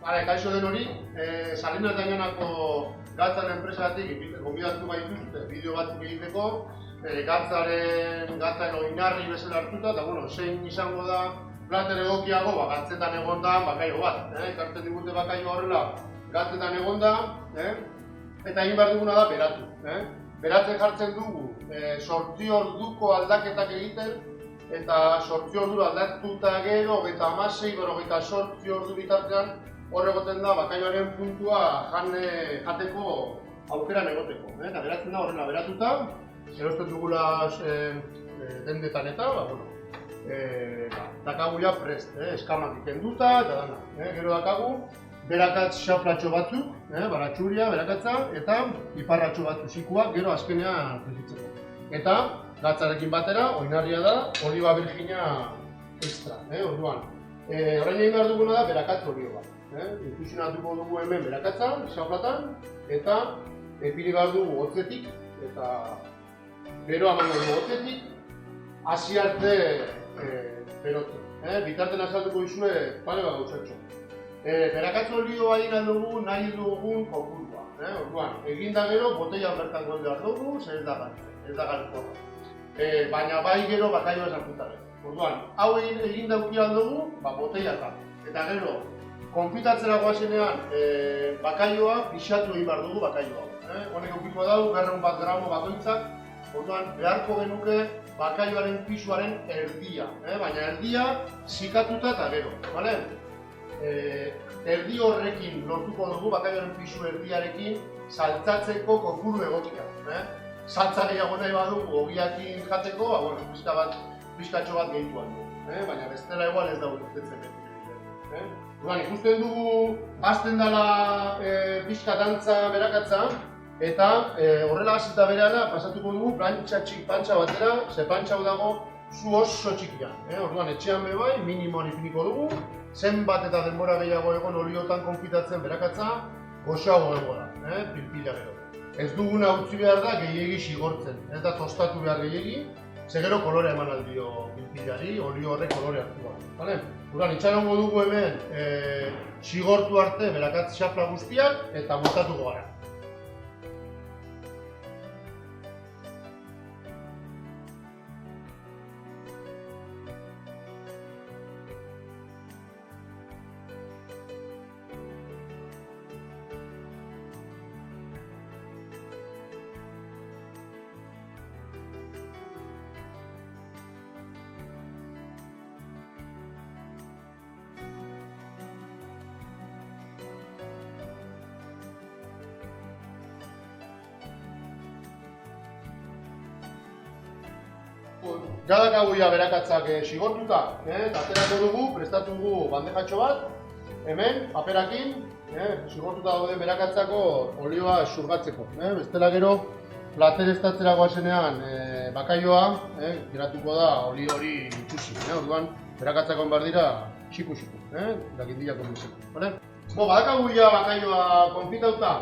Kaixo den hori, Salinas de Añanako gatzaren enpresatik gonbidatu gaituzte bideo batzuk egiteko, gatzaren oinarri bezala hartuta, eta bueno, zein izango da plater egokiago, gatzetan egon da bakailo bat. Ekartzen digute bakailo horrela gatzetan egon da, eta egin behar duguna da beratu. Beratzen jartzen dugu 8 orduko aldaketak egiten, eta 8 ordu aldatuta gero, 26-28 ordu bitartean, hor egoten da bakailoaren puntua jateko aukeran egoteko. Eta beratzen da horrela beratuta, erosten dugula dendetan eta, dakagu ja prest, eskamak ikenduta eta dana. Gero dakagu, berakatz xaflatxo batzuk, baratxuria, berakatza, eta iparratxo batzuk zikuak gero azkenean frizitzeko. Eta gatzarekin batera, oinarria da, oliba virgina extra, orduan. Horrein egin behar duguna da berakatz olioa. Infusionatuko dugu hemen berakatzan, xaflatan, eta epili behar dugu hotzetik, eta gero amango dugu hotzetik, hasi arte berotzen. Bitarten azalduko dizue pare bat gauzatxo. Berakatz olioa egin dugu nahi dugun kopurua. Orduan, eginda gero, botellan bertan goi behar dugu, ez da galkorra. Baina bai gero bakaioa sartutaren. Orduan, hau egin daukian dugu, botellatan. Eta gero, konfitatzera goazenean bakaioa pixatu egin behar dugu bakaioa. Honek eukiko dugu, 100 gramo bakoitzak, orduan beharko genuke bakaioaren pisuaren erdia. Baina erdia zikatuta eta gero. Erdi horrekin lortuko dugu bakaioaren pisu erdiarekin saltzatzeko kopuru egokia. Saltza gehiago nahi badugu ogiakin jateko, pixkatxo bat gehituan dugu. Baina bestela igual ez dago urtetzen beti. Ikusten dugu, hasten dela pixka dantza berakatza, eta horrela hasita berehala pasatuko dugu pantxa batera, ze pantxa hau dago zu oso txikian. Orduan etxean bebai, minimoan ipiniko dugu, zenbat eta denbora gehiago egon oliotan konfitatzen berakatza, goxoago egongo da, pilpila gero. Ez duguna utzi behar da gehiegi xigortzen, ez da tostatu behar gehiegi, ze gero kolorea eman aldio pilpilari, olio horrek kolore hartu behar. Orduan, itxarongo dugu hemen xigortu arte berakatz xafla guztiak eta botatuko gara. Gadakagu ja berakatzak xigortuta, eta aterako dugu, prestatu dugu bandejatxo bat, hemen, paperakin, xigortuta dauden berakatzako olioa xurgatzeko. Bestela gero, platereztatzera goazenean bakaioa, geratuko da olio hori itxusi. Orduan, berakatzakoan behar dira xiku-xiku, dakindilako bizeko. Badakagu ja bakaioa konfitauta,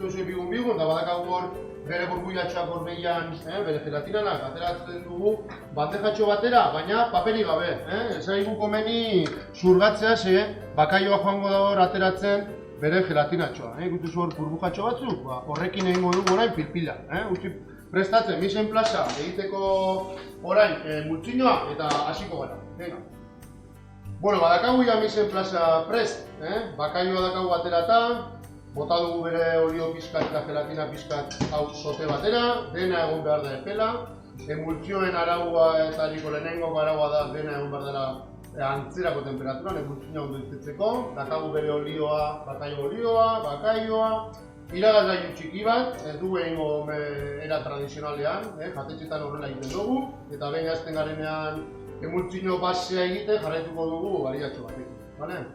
uste bigun, eta badakagu hor bere burbuilatxoak hor behian, bere gelatinanak, ateratzen dugu bandejatxo batera, baina paperi gabe. Ez zaigu komeni zurgatzea ze bakaioa joango da hor ateratzen bere gelatinatxoa. Ikutuzu hor burbujatxo batzuk, horrekin egingo dugu orain pilpila. Utzi prestatzen, misen plaza egiteko orain multzinoa eta hasiko gara. Badakagu ja misen plaza prest, bakaioa dakagu aterata, bota dugu bere olio pixkat eta gelatina pixkat hau sote batera, dena egon behar da epela. Emultzioen araua eta hariko lehenengo araua da dena egon behar dela antzerako temperaturan, emultzioa ondo irtetzeko. Dakagu bere olioa, bakaioa, iragazgailu txiki bat, ez dugu egingo era tradizionalean, jatetxetan horrela egiten dugu, eta behin hasten garenean emultzio basea egiten jarraituko dugu bariatxo batekin.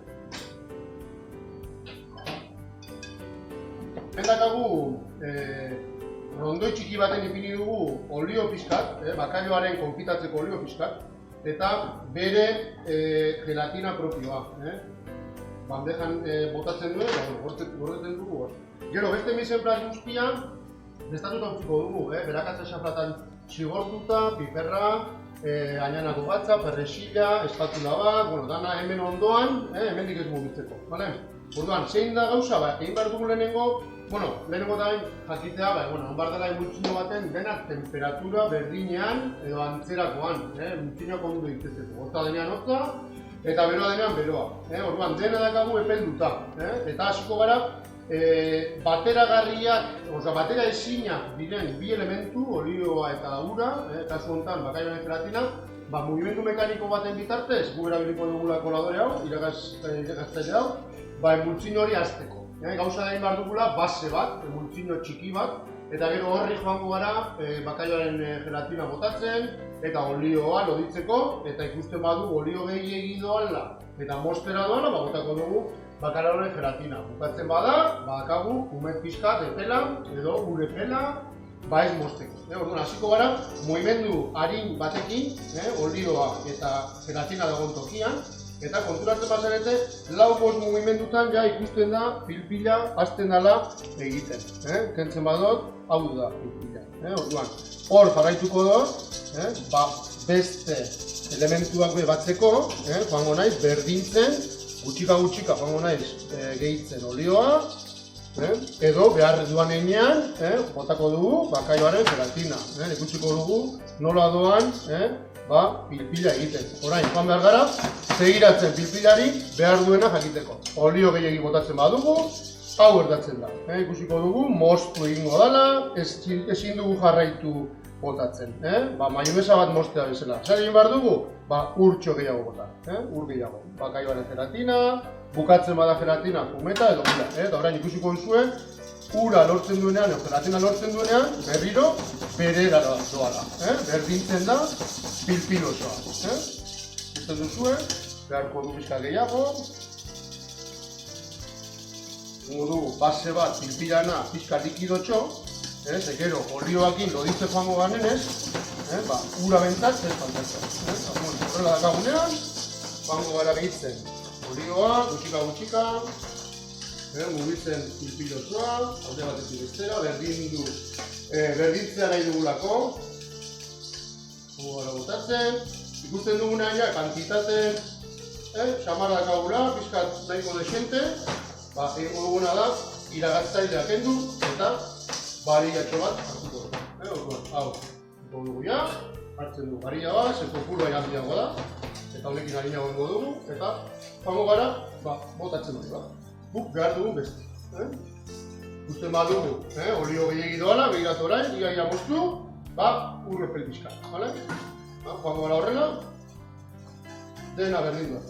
Dakagu rondoi txiki baten ipini dugu olio pixkat, bakaioaren konfitatzeko olio pixkat, eta bere gelatina propioa. Bandejan botatzen duen, gordetzen dugu. Gero, beste misen plaz guztian, bestatuta utziko dugu, berakatza xaflatan xigortuta, piperra, añanako batza, perrexila, espatula bat, dana hemen ondoan, hemendik ez mugitzeko. Orduan, zein da gauza, egin behar dugu lehenengo, lehenengo da jakitea, hon behar dela emultsino baten denak temperatura berdinean edo antzerakoan, emultsinoak ondo itezetu. Hotza denean hotza, eta beroa denean beroa. Orduan, dena dakagu epelduta. Eta hasiko gara, bateragarriak, batera ezinak diren bi elementu, olioa eta ura, kasu honetan bakaioaren gelatina, mugimendu mekaniko baten bitartez, gu erabiliko dugula koladore hau, iragaztaile hau, emultsino hori hasteko. Gauza da egin behar dugula base bat, emultsino txiki bat, eta gero horri joango gara bakaioaren gelatina botatzen, eta olioa loditzeko, eta ikusten badu olio gehiegi doala, eta mostera doala, botako dugu bakaioaren gelatina. Bukatzen bada, bakagu umet pixkat epela, edo ure pela, ez mosteko. Orduan, hasiko gara, mugimendu arin batekin, olioa eta gelatina dagoen tokian, eta konturatzen bazarete, lau bost mugimendutan ja ikusten da pilpila hasten dela egiten. Kentzen badot, hau da pilpila. Orduan, hor jarraituko dut, beste elementuak batzeko, joango naiz berdintzen, gutxika joango naiz gehitzen olioa, edo behar duan enean, botako dugu bakaioaren gelatina. Ikusiko dugu nola doan pilpila egiten. Orain, joan behar gara, segiratzen pilpilari behar duena jakiteko. Olio gehiagi botatzen badugu, hau gertatzen da. Ikusiko dugu, moztu egingo dela, ezin dugu jarraitu botatzen. Maionesa bat moztea bezala. Zer egin behar dugu? Urtxo gehiago bota. Ur gehiago. Bakaioaren gelatina, bukatzen bada gelatina, umeta edo gula. Eta orain ikusiko duzuen, ura lortzen duenean, gelatina lortzen duenean, berriro bere doala. Berdintzen da pilpil osoa. Ikusten duzuen, beharko du pixka gehiago. Gungo dugu base bat pilpilana pixka likidotxo, gero olioakin loditze joango ganenez, ura bentat ez faltatzen. Horrela dakagunean, joango gara gehitzen olioa, gutxika, mugitzen pilpil osoa, alde batetik bestera, berdintzea nahi dugulako. Gara botatzen, ikusten dugunean ja, kantitaten xamarra dakagula, pixkat nahiko desente, egingo duguna da, iragaztailea kendu eta bariatxo bat hartuko dugu. Hau, dugu ja, hartzen dugu baria bat, zer kopurua handiago da, eta honekin harinago ingo dugu, eta joango gara, botatzen dugu. Guk behar dugu beste. Ikusten badugu, olio gehiagi doala, begiratu orain, iaia moztu, urre pelpizka. Joango gara horrela, dena berdin duak.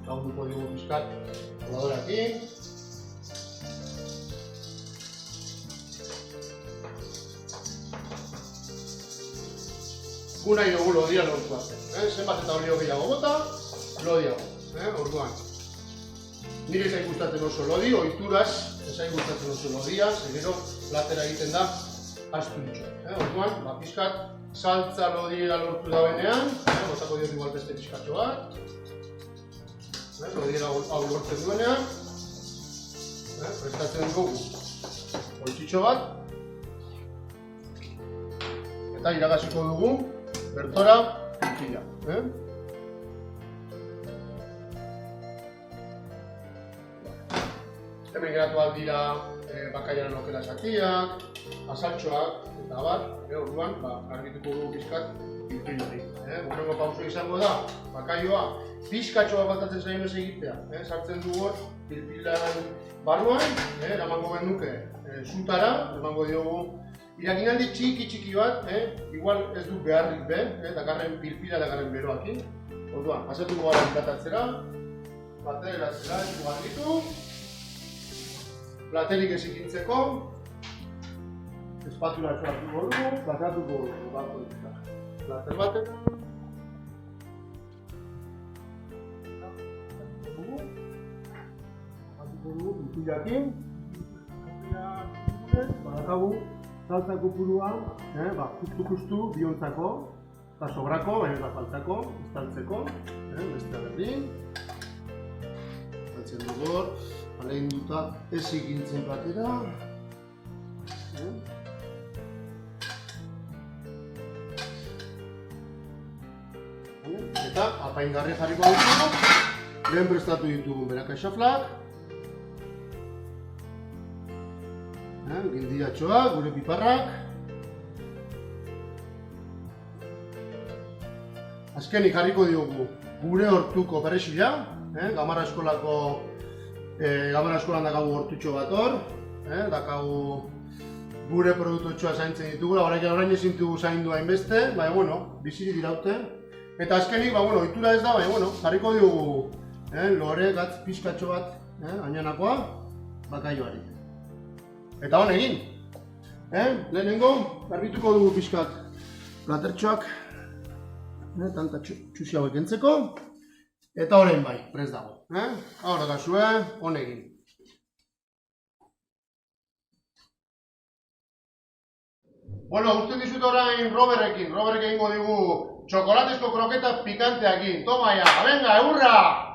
Lagunduko dugu pizkat koladoreakin. Gu nahi dugu lodia lortu bazen. Zenbat eta olio gehiago bota, lodiago. Orduan, nire ezain gustatzen oso lodi, ohituraz ezain gustatzen oso lodia, gero platera egiten da astuntxo. Orduan, pizkat saltza lodiera lortu da benean, botako diot igual beste pizkatxo bat. Lodiera hau lortzen duenean, prestatzen dugu poltsitxo bat, eta iragaziko dugu bertora pilpila. Hemen geratu aldira bakaiaren okela zatiak, azaltxoak, eta bar, orduan argituko dugu pizkat pilpil hori. Horrengo pauso izango da, bakaioa pizkatxo bat batatzen zain ez egitea. Sartzen dugu hor, pilpilaren barruan, eramango genuke zutara, eramango diogu irakinaldi txiki bat, igual ez du beharrik be, dakarren pilpila dakarren beroakin. Orduan, pasatuko gara enplatatzera, bateratzera, ez du garritu, platerik ez ikintzeko, espatula hartuko dugu, pasatuko barko ditzak. Plater batek, pilpilakin, badakagu saltza kopurua, justu bihontzako, eta sobrako, baina eta faltako, estaltzeko, beste berdin. Saltzen dugu hor, alein duta ez ikintzen platera. Eta apaingarri jarriko dugu. Lehen prestatu ditugun beraka xaflak. Gildiratxoak, gure piparrak. Azkenik jarriko diogu gure hortuko perexila. Gamara eskolan dakagu hortutxo bat hor. Dakagu gure produktutxoa zaintzen ditugu. Orain ezin dugu zaindu hainbeste, baina, bueno, bizirik diraute. Eta azkenik, ohitura ez da, baina, jarriko diogu lore gatz pixkatxo bat, ainanakoa, bakaioari. Eta egin. Lehenengo, garbituko dugu pixkat platertxoak, tanta txusi hauek entzeko. Eta orain bai, prest dago. Hor dakazue, egin. Bueno, usten dizut orain Roberrekin egingo digu txokolatezko kroketak pikanteakin. Toma ya, venga, eurra!